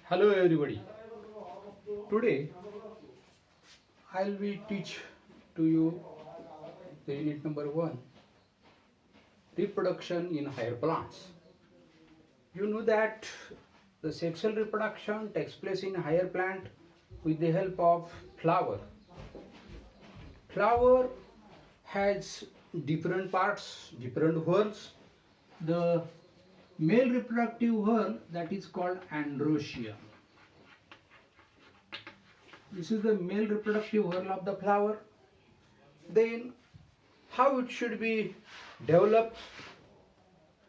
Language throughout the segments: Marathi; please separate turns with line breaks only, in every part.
Hello everybody. Today I'll be teach to you the unit number 1, reproduction in higher plants. You know that the sexual reproduction takes place in higher plant with the help of flower. Flower has different parts, different whorls. The male reproductive whorl, that is called androecium. This is the male reproductive whorl of the flower. Then how it should be developed?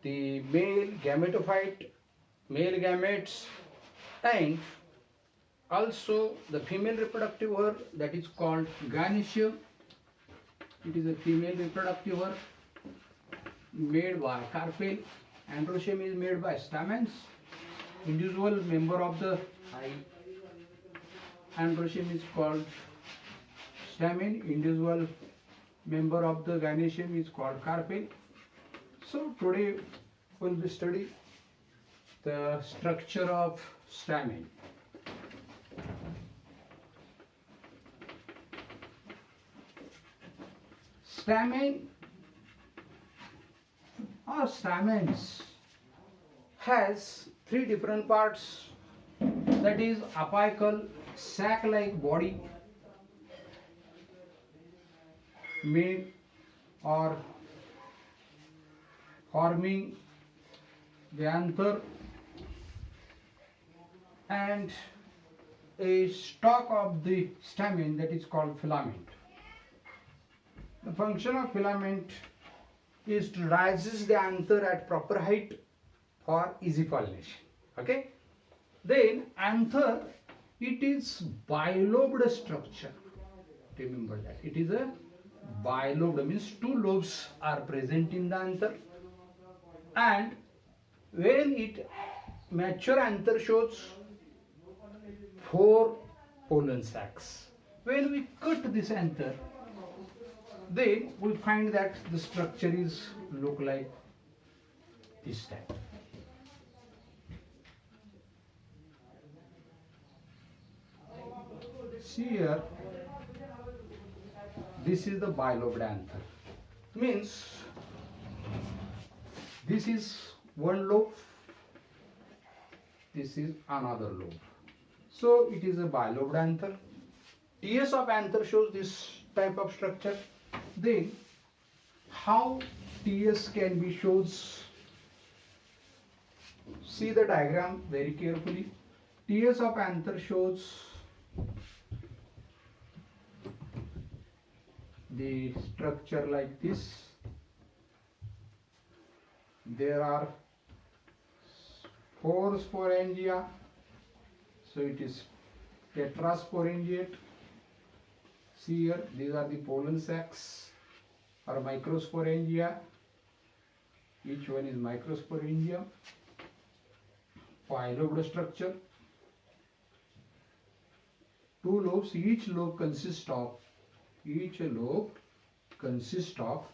The male gametophyte, male gametes, and also the female reproductive whorl, that is called gynoecium. It is a female reproductive whorl made by carpel. Androecium is made by stamens. Individual member of the androecium is called stamen. Individual member of the gynoecium is called carpel. So today we'll be studying the structure of stamen. Stamen or stamens has three different parts, that is apical sac-like body made or forming the anther, and a stalk of the stamen, that is called filament. The function of filament is to raise the anther at proper height for easy pollination. Okay. Then anther, it is bilobed structure. Remember that it is a bilobed, means two lobes are present in the anther, and when it mature, anther shows 4 pollen sacs. When we cut this anther, then we find that the structure is look like this type. See here, this is the bilobed anther, means this is one lobe, this is another lobe. So it is a bilobed anther. TS of anther shows this type of structure. Then how TS can be shows? See the diagram very carefully. TS of anther shows the structure like this. There are 4 sporangia, so it is tetrasporangiate. See here, these are the pollen sacs or microsporangia. Each one is microsporangium. Bilobed structure. 2 lobes. Each lobe consists of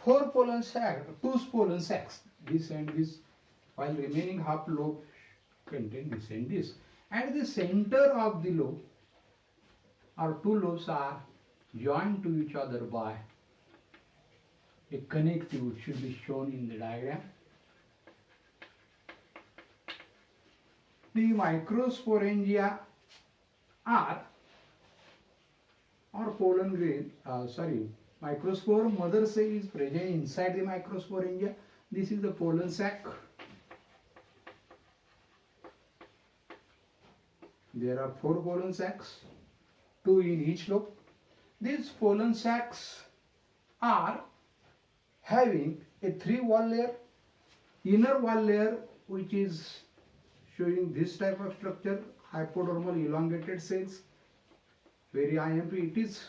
4 pollen sacs, 2 pollen sacs, this and this, while remaining half lobe contain this and this. And the center of the lobe or 2 lobes are joined to each other by a connective, which should be shown in the diagram. The microsporangia are or pollen grain, microspore mother cell is present inside the microsporangia. This is the pollen sac. There are 4 pollen sacs, 2 in each lobe. These pollen sacs are having a 3 wall layer, inner wall layer which is showing this type of structure, hypodermal elongated cells, very IMP. It is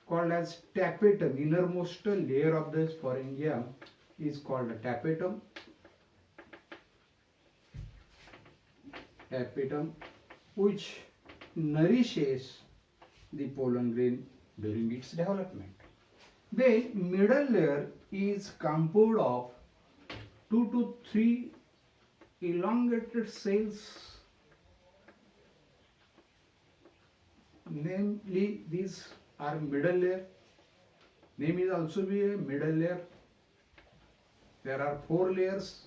called as tapetum. Innermost layer of the sporangium is called a tapetum. Tapetum, which nourishes the pollen grain during its development. The middle layer is composed of 2 to 3 elongated cells namely these are middle layer. Name is also be a middle layer. There are 4 layers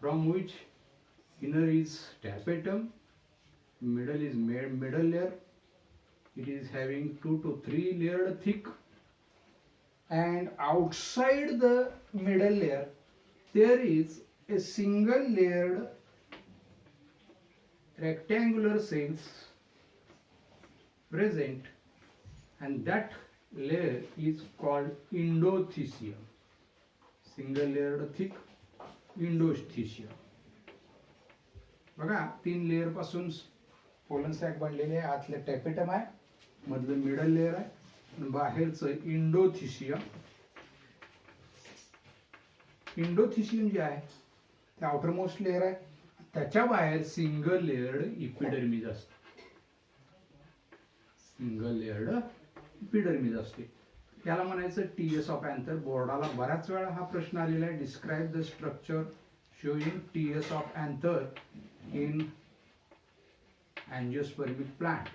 from which inner is tapetum, middle is middle layer. It is having 2 to 3 layered thick, and outside the middle layer there is a single layered rectangular cells present, and that layer is called endothecium. Single layered thick endothecium. बघा 3 लेयर पासून पोलन सॅक बनलेले आहे. आतले टॅपेटम आहे, मधलं मिडल लेयर आहे, आणि बाहेरचं इंडोथिशियम. इंडोथिशियम जे आहे ते आउटर मोस्ट लेयर आहे. त्याच्या बाहेर सिंगल लेयर्ड इपिडर्मिस असते. सिंगल लेयर्ड इपिडर्मिस असते. त्याला म्हणायचं टीएस ऑफ अँथर. बोर्डाला बऱ्याच वेळा हा प्रश्न आलेला आहे. Describe the structure showing TS of anther in angiospermic plant.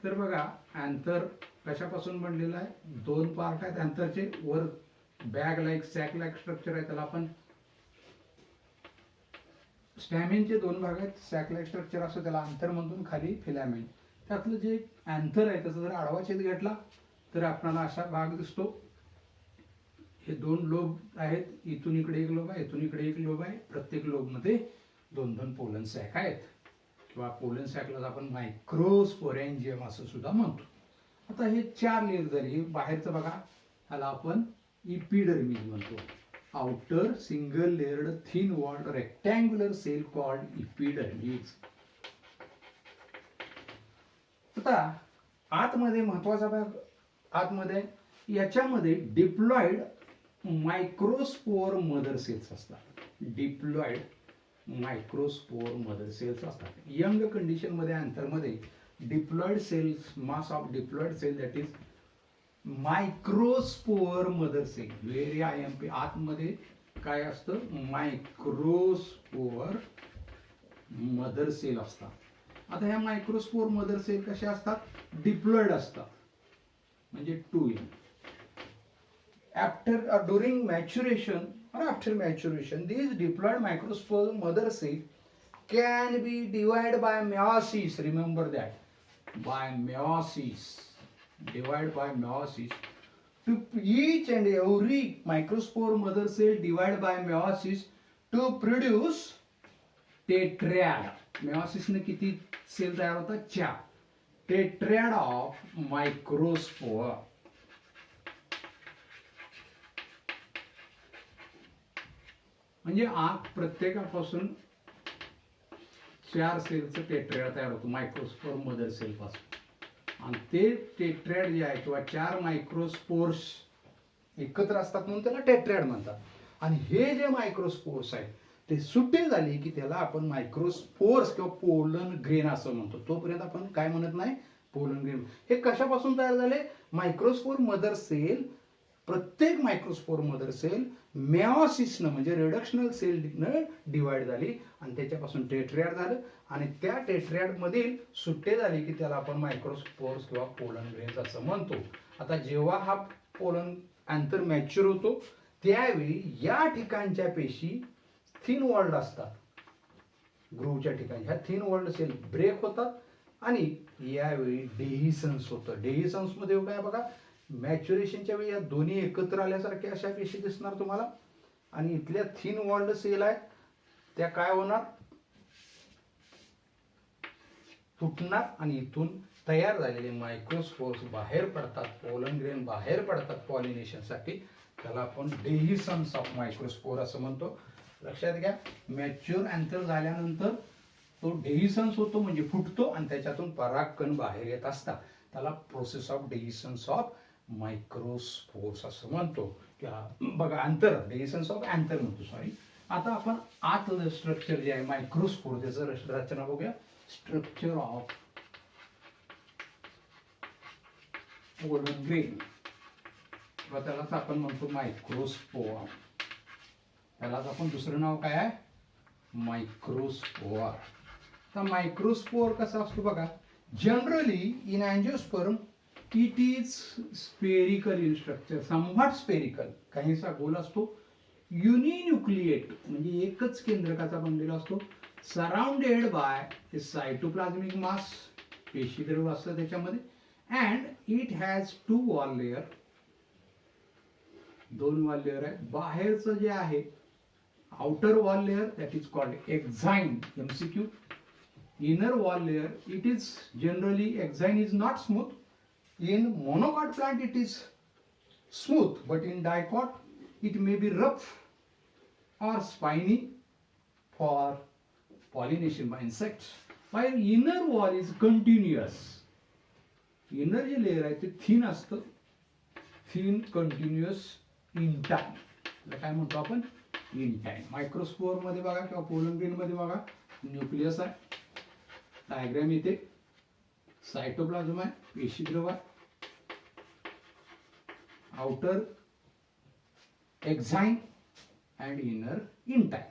तर बघा अँथर कशापासून बनलेला आहे? 2 पार्ट आहेत अँथरचे. वर bag like sac like structure आहे, त्याला आपण स्टॅमिनचे 2 भाग आहेत. सॅक लाईक स्ट्रक्चर असं त्याला अँथर म्हणून, खाली फिलामेंट. त्यातलं जे अँथर आहे त्याचा जर आडवा छेद घेतला तर आपल्याला असा भाग दिसतो. हे 2 लोब आहेत. इथून इकडे एक लोब आहे, इथून इकडे एक लोब आहे. प्रत्येक लोबमध्ये 2-2 पोलन सॅक आहेत, किंवा पोलन सॅकला आपण मायक्रोस्पोरेंजियम असं सुद्धा म्हणतो. आता हे 4 लेयर झाले. हे बाहेरचं बघा, ह्याला आपण इपिडर्मिस म्हणतो. Outer single layered thin walled rectangular cell called epidermis. आता आतमध्ये महत्वाचा भाग, आतमध्ये याच्यामध्ये डिप्लॉइड मायक्रोस्पोर मदर सेल्स असतात. डिप्लॉइड मायक्रोस्पोर मदर सेल्स असतात. यंग कंडिशन मध्ये अँथर मध्ये diploid cells, mass of diploid cell that is microspore mother cell. Very IMP. आतमध्ये काय असतं? मायक्रोस्पोर मदर सेल असतात. आता ह्या मायक्रोस्पोर मदर सेल कशा असतात? डिप्लॉइड असतात, म्हणजे 2 after or during maturation or after maturation, these diploid microspore mother cell can be divided by meiosis. Remember that, by meiosis, divide by meiosis. To each and every microspore mother cell divide by meiosis to produce tetrad. meiosis ने किती सेल तयार होतात? 4. tetrad of microspore. म्हणजे आत प्रत्येकापासून 4 सेलचं टेट्रॅड तयार होतं मायक्रोस्पोर मदर सेल पासून. आणि ते टेट्रॅड जे आहे किंवा 4 मायक्रोस्पोर्स एकत्र असतात म्हणून त्याला टेट्रॅड म्हणतात. आणि हे जे मायक्रोस्पोर्स आहेत ते सुट्टे झाले की त्याला आपण मायक्रोस्पोर्स किंवा पोलन ग्रेन असं म्हणतो. तोपर्यंत आपण काय म्हणत नाही, पोलन ग्रेन. हे कशापासून तयार झाले? Microspore mother cell. प्रत्येक मायक्रोस्पोर मदर सेल मेओसिसनं म्हणजे रिडक्शनल सेलनं डिवाइड झाली आणि त्याच्यापासून टेट्रॅड झालं. आणि त्या टेट्रॅड मधील सुट्टे झाले की त्याला आपण मायक्रोस्पोर्स किंवा पोलन ग्रेन्स असं म्हणतो. आता जेव्हा हा पोलन अँथर मॅच्युअर होतो त्यावेळी या ठिकाणच्या पेशी थिन वॉल्ड असतात. ग्रूवच्या ठिकाणी ह्या थिन वॉल्ड सेल ब्रेक होतात आणि यावेळी डेहिसन्स होतं. डेहिसन्स मध्ये काय बघा, मॅच्युरेशनच्या वेळी या दोन्ही एकत्र आल्यासारख्या अशा पेशी दिसणार तुम्हाला. आणि इथल्या थिन वॉल्ड सेल आहेत त्या काय होणार? तुटणार आणि इथून तयार झालेले मायक्रोस्पोर्स बाहेर पडतात. पोलन ग्रेन बाहेर पडतात पॉलिनेशनसाठी. त्याला आपण डेहिसन्स ऑफ मायक्रोस्पोर असं म्हणतो. लक्षात घ्या, मॅच्युअर अँथर झाल्यानंतर तो डेहिसन्स होतो म्हणजे फुटतो आणि त्याच्यातून परागकण बाहेर येत असतात. त्याला प्रोसेस ऑफ डेहिसन्स ऑफ मायक्रोस्पोर्स असं म्हणतो. बघा अंतर, डेहिसन्स ऑफ अँथर म्हणतो, सॉरी. आता आपण आतलं स्ट्रक्चर जे आहे मायक्रोस्पोर त्याचं रचना बघूया. स्ट्रक्चर ऑफ पोलन ग्रेन, त्यालाच आपण म्हणतो मायक्रोस्पोर. त्यालाच आपण दुसरं नाव काय आहे? मायक्रोस्पोर. तर मायक्रोस्पोर कसा असतो बघा, Generally, in angiosperm, it is spherical in structure, somewhat spherical. काहीसा गोल असतो. युनिन्यूक्लिएट म्हणजे एकच केंद्रकाचा बनलेला असतो. सराउंडेड बाय ए सायटोप्लाझमिक मास, पेशीद्रव्य असतं त्याच्यामध्ये. And it has 2 wall layer, 2 wall layer आहे. बाहेरचं जे आहे outer wall layer, that is called exine, MCQ. Inner wall layer, it is generally, exine is not smooth. In monocot plant it is smooth, but in dicot it may be rough or spiny for pollination by insects. While inner wall is continuous. Inner जे layer आहे ते thin असतं, thin continuous in time. काय म्हणतो आपण? In time. मायक्रोस्पोर मध्ये बघा किंवा पोलन ग्रेन मध्ये बघा, न्यूक्लियस आहे, डायग्राम येते, सायटोप्लाझम आहे, पेशीद्रव्य आहे, outer exine and inner intine.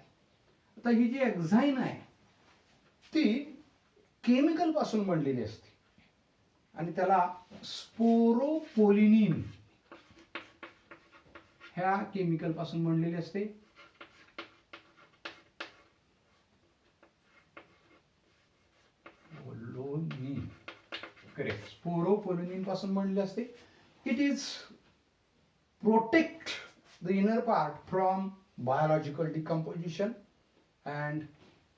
आता ही जी एक्झाइन आहे ती केमिकल पासून बनलेली असते आणि त्याला स्पोरोपोलिनिन ह्या केमिकल पासून बनलेली असते. करेक्ट, स्पोरोपोलिनिन पासून बनलेले असते. It is protect the inner part from biological decomposition and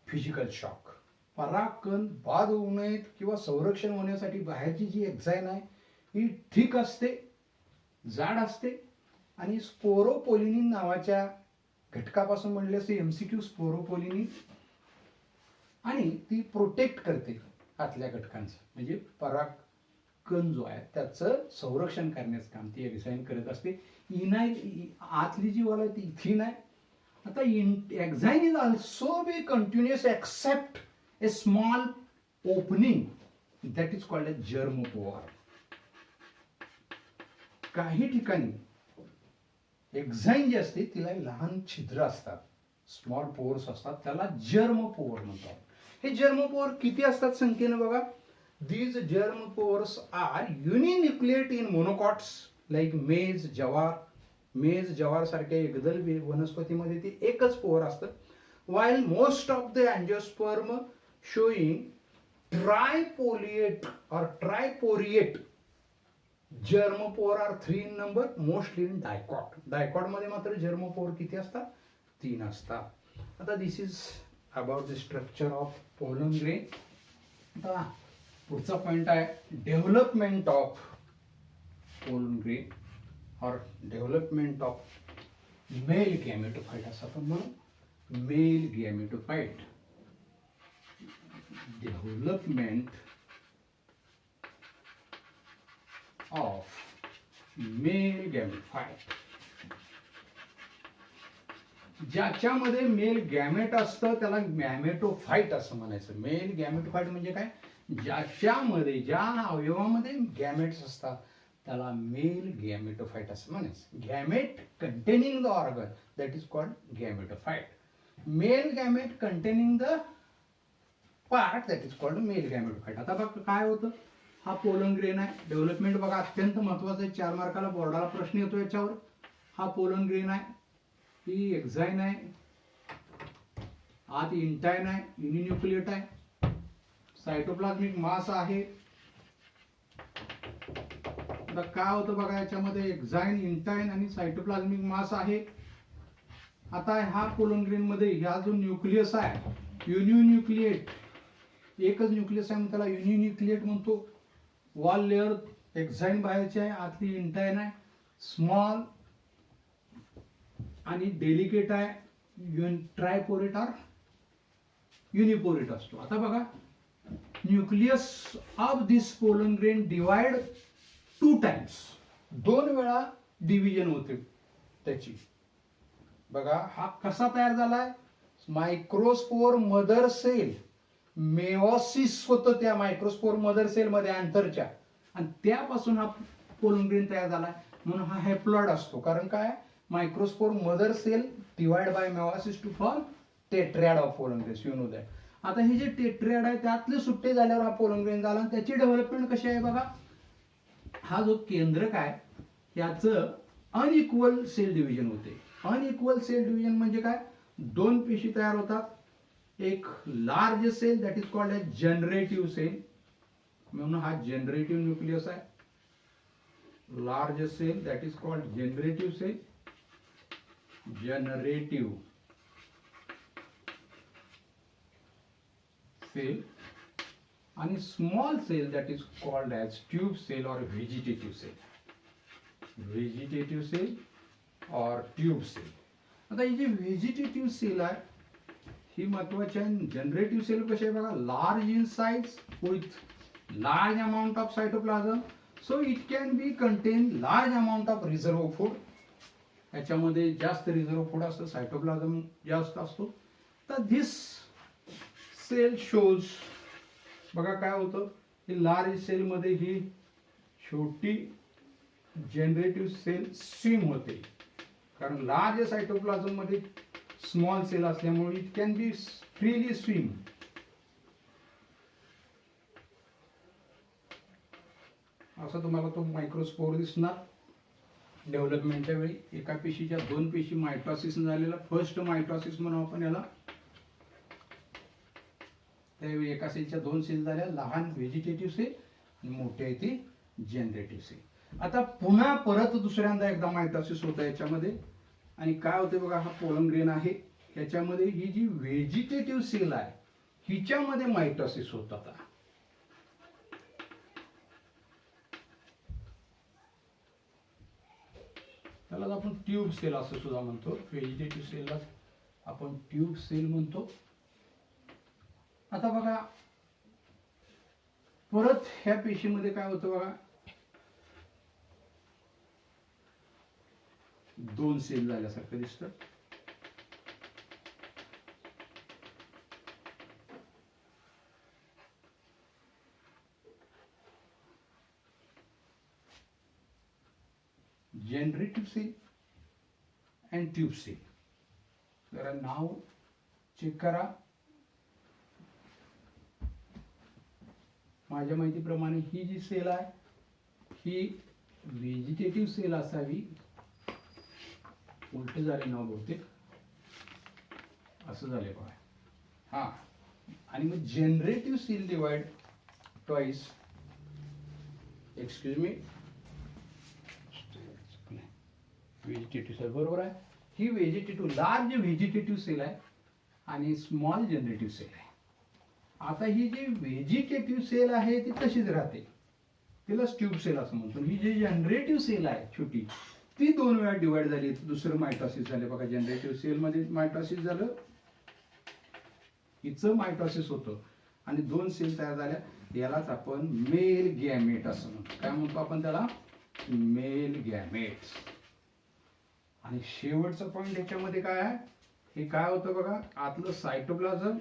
physical shock. परागकण बाद होऊ नयेत किंवा संरक्षण होण्यासाठी बाहेरची जी एक्झाइन आहे ही ठीक असते, जाड असते आणि स्पोरोपोलिनिन नावाच्या घटकापासून बनलेली असते, MCQ स्पोरोपोलिनिन, आणि ती प्रोटेक्ट करते आतल्या घटकांचं, म्हणजे परागकण जो आहे त्याचं संरक्षण करण्याचं काम ती एक्झाइन करत असते. आतली जी वॉल आहे ती थिन आहे. आता exine is also be continuous except a small opening that is called a germ pore. काही ठिकाणी एक्झाइन जी असते तिला लहान छिद्र असतात, स्मॉल पोअर्स असतात, त्याला जर्मपोअर म्हणतात. हे जर्मपोअर किती असतात संख्येने बघा. These germ pores are uninucleate in monocots like maize, jowar. मेज, जवार सारख्या एकदल वनस्पतीमध्ये ते एकच पोअर असतं. while most of the angiosperm showing triporiate or triporiate germopore are 3 in number, mostly in dicot. Dicot मध्ये मात्र germopore किती असतात? 3 असतात. आता this is about the structure of pollen grain. आता पुढचा पॉइंट आहे development of pollen grain or development of male gametophyte असं आपण म्हणू. Male gametophyte development of male gametophyte. ज्याच्यामध्ये मेल गॅमेट असतं त्याला गॅमेटोफाइट असं म्हणायचं. मेल गॅमेटोफाइट म्हणजे काय? ज्याच्यामध्ये, ज्या अवयवामध्ये गॅमेट्स असतात त्याला मेल गॅमेटोफाइट असं म्हणायचं. Gamete containing the organ that is called gametophyte. Male gamete containing the part that is called male gametophyte. आता बघा काय होतं, हा पोलन ग्रेन आहे. डेव्हलपमेंट बघा अत्यंत महत्वाचं आहे, 4 मार्काला बोर्डाला प्रश्न येतो याच्यावर. हा पोलन ग्रेन आहे, ही एक्झाइन आहे, आत इंटाइन आहे, युनिन्यूक्लिएट आहे, सायटोप्लाझमिक मास आहे. आता काय होतं बघा याच्यामध्ये, एक्झाइन, इंटाइन आणि सायटोप्लाझमिक मास आहे. आता हा पोलन ग्रेन मध्ये हा जो न्यूक्लियस आहे युनिन्यूक्लिएट, एकच न्यूक्लियस आहे म्हणून त्याला युनिन्यूक्लिएट म्हणतो. वॉल लेअर एक्झाइन बाहेरची आहे, आतली इंटाइन आहे, स्मॉल आणि डेलिकेट आहे, ट्रायपोरेट और युनिपोरेट असतो. आता बघा nucleus of this pollen grain divide 2 times, 2 वेळा डिव्हिजन होते त्याची. बघा हा कसा तयार झालाय, मायक्रोस्पोर मदर सेल, मेओसिस होतं त्या मायक्रोस्पोर मदर सेल मध्ये आंतरच्या, आणि त्यापासून हा पोलन ग्रेन तयार झालाय. म्हणून हा हॅप्लॉइड असतो. कारण काय, microspore mother cell divide by meiosis to form tetrad of pollen grains, you know that. आता हे जे टेट्रियड आहे त्यातले सुट्टे झाल्यावर हा पोलन ग्रेन झाला. त्याची डेव्हलपमेंट कशी आहे बघा. हा जो केंद्रक आहे याचं अनइक्वल सेल डिव्हिजन होते. अनइक्वल सेल डिव्हिजन म्हणजे काय, दोन पेशी तयार होतात. एक large cell that is called as generative cell, म्हणून हा जनरेटिव्ह न्यूक्लियस आहे. Large cell that is called generative cell, generative cell. आणि small cell that is called as tube cell और व्हेजिटेटिव्ह सेल. व्हेजिटेटिव्ह सेल और ट्यूब सेल. आता ही जी व्हेजिटेटिव्ह सेल आहे ही महत्वाची आहे. जनरेटिव्ह सेल कशी आहे बघा, large in size with large amount of cytoplasm, so it can be contain large amount of reserve food. याच्यामध्ये जास्त रिझर्व फूड असतं, सायटोप्लाझम जास्त असतो. तर दिस सेल शोज बघा काय होतं, ही लार्ज सेल मध्ये ही छोटी जनरेटिव्ह सेल स्विम होते, कारण लार्ज सायटोप्लाझम मध्ये स्मॉल सेल असल्यामुळे it can be freely swim. असं तुम्हाला तो मायक्रोस्पोर दिसणार. डेव्हलपमेंटच्या वेळी एका पेशीच्या दोन पेशी मायटॉसिस झालेला फर्स्ट मायटॉसिस म्हणून आपण याला. त्यावेळी एका सेलच्या दोन सेल झाल्या, लहान व्हेजिटेटिव्ह सेल आणि मोठे आहे ती जनरेटिव्ह सेल. आता पुन्हा परत दुसऱ्यांदा एकदा मायटॉसिस होतं याच्यामध्ये. आणि काय होते बघा, हा पोलन ग्रेन आहे याच्यामध्ये ही जी व्हेजिटेटिव्ह सेल आहे हिच्यामध्ये मायटॉसिस होत. आता त्याला आपण ट्यूब सेल असं सुद्धा म्हणतो. व्हेजिटेटिव्ह सेलला आपण ट्यूब सेल म्हणतो. आता बघा परत ह्या पेशीमध्ये काय होतं बघा, दोन सेल झाल्यासारखं दिसतं. Generative cell and tube cell. जरा नाव चेक करा. माझ्या माहितीप्रमाणे ही जी सेल आहे ही व्हेजिटेटिव्ह सेल असावी. उलट झाले नाव बहुतेक, असं झाले बघा. हा, आणि मग generative cell divide twice, excuse me, vegetative cell बरोबर आहे. ही व्हेजिटेटिव्ह लार्ज व्हेजिटेटिव्ह सेल आहे आणि स्मॉल जनरेटिव्ह सेल आहे. आता ही जी व्हेजिटेटिव्ह सेल आहे ती तशीच राहते, तिला ट्यूब सेल असं म्हणतो. ही जी जनरेटिव्ह सेल आहे छोटी ती दोन वेळा डिवाइड झाली, दुसरं मायटॉसिस झाले बघा. जनरेटिव्ह सेल मध्ये मायटॉसिस झालं, हिचं मायटॉसिस होतं आणि दोन सेल तयार झाल्या. यालाच आपण मेल गॅमेट असं म्हणतो. काय म्हणतो आपण त्याला, मेल गॅमेट. आणि शेवटचा पॉइंट याच्यामध्ये काय आहे, हे काय होतं बघा, आतलं सायटोप्लाझम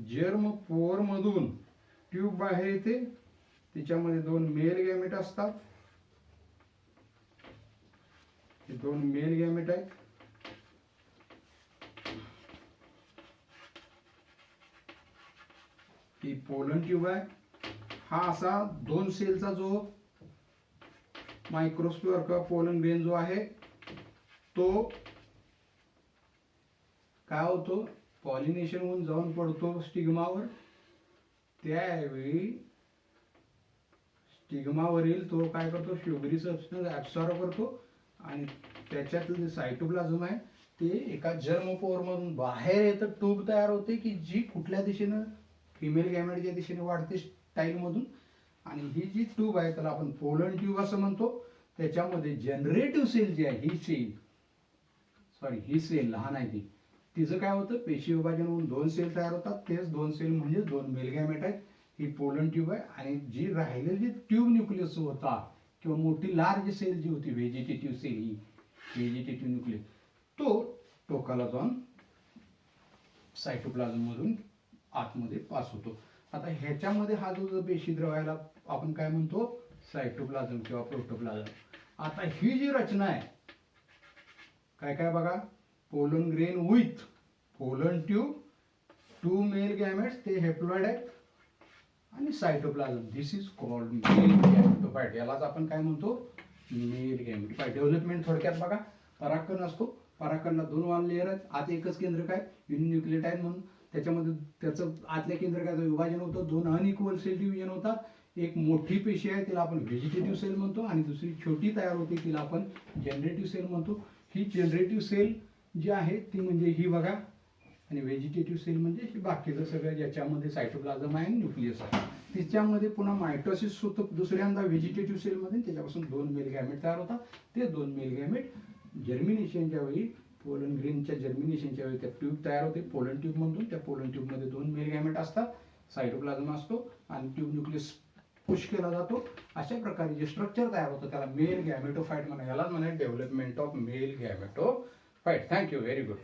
जर्म पोर मधून ट्यूब बाहेर येते, तिच्यामध्ये दोन मेल गॅमेट असतात. हे दोन मेल गॅमेट आहेत. ही पोलन ट्यूब आहे. हा असा दोन सेलचा जो मायक्रोस्पोर का पोलन ग्रेन जो आहे तो काय होतो, पॉलिनेशन होऊन जाऊन पडतो स्टिग्मावर. त्यावेळी स्टिग्मावरील तो काय करतो, शुगरी सबस्टन्स ऍब्सॉर्ब करतो आणि त्याच्यातलं जे सायटोप्लाझम आहे ते एका जर्मपोर मधून बाहेर येतं. ट्यूब तयार होते की जी कुठल्या दिशेनं, फिमेल गॅमेटच्या दिशेने वाढते स्टाईल मधून. आणि ही जी ट्यूब आहे त्याला आपण पोलन ट्यूब असं म्हणतो. त्याच्यामध्ये जनरेटिव्ह सेल जी आहे ही सेल लहान आहे ती, तिचं काय होतं, पेशी विभाजन होऊन दोन सेल तयार होतात. तेच दोन सेल म्हणजे दोन मेल गॅमेट आहेत. ही पोलन ट्यूब आहे. आणि जी राहिलेली ट्यूब न्यूक्लियस होता किंवा मोठी लार्ज सेल जी होती व्हेजिटेटिव्ह सेल, ही व्हेजिटेटिव्ह न्यूक्लियस, तो टोकाला जाऊन सायटोप्लाझम मधून आतमध्ये पास होतो. आता ह्याच्यामध्ये हा जो पेशी द्रव्याला आपण काय म्हणतो, सायटोप्लाझम किंवा प्रोटोप्लाझम. आता ही जी रचना आहे काय काय बघा, pollen grain with pollen tube, 2 male gametes, ते हेप्लॉइड आहेत, आणि cytoplasm. This is called male gametophyte. यालाच आपण काय म्हणतो, मेल गॅमेटोफाइट. डेव्हलपमेंट थोडक्यात बघा, परागकण असतो, परागकणला 2 वाल लेअर आहेत, आत एकच केंद्रक आहे युनिन्यूक्लियोटाइड म्हणून. त्याच्यामध्ये त्याचं आतल्या केंद्रकाचं विभाजन होतं, 2 अनइक्वल सेल डिव्हिजन होतात. एक मोठी पेशी आहे तिला आपण व्हेजिटेटिव्ह सेल म्हणतो, आणि दुसरी छोटी तयार होते तिला आपण जनरेटिव्ह सेल म्हणतो. ही जनरेटिव्ह सेल जी आहे ती म्हणजे ही बघा, आणि व्हेजिटेटिव्ह सेल म्हणजे ही बाकीचं सगळं ज्याच्यामध्ये सायटोप्लाझम आहे आणि न्यूक्लियस आहे. तिच्यामध्ये पुन्हा मायटोसिस होतं दुसऱ्यांदा व्हेजिटेटिव्ह सेलमध्ये, त्याच्यापासून 2 मेल गॅमेट तयार होतात. ते 2 मेल गॅमेट जर्मिनेशनच्या वेळी, पोलन ग्रेनच्या जर्मिनेशनच्या वेळी त्या ट्यूब तयार होते, पोलन ट्यूब म्हणतो. त्या पोलन ट्यूबमध्ये 2 मेल गॅमेट असतात, सायटोप्लाझम असतो, आणि ट्यूब न्यूक्लियस पुश केला जातो. अशा प्रकारे जे स्ट्रक्चर तयार होतं त्याला मेल गॅमेटोफाइट म्हणा. यालाच म्हणा development of male gametophyte. Thank you, very good.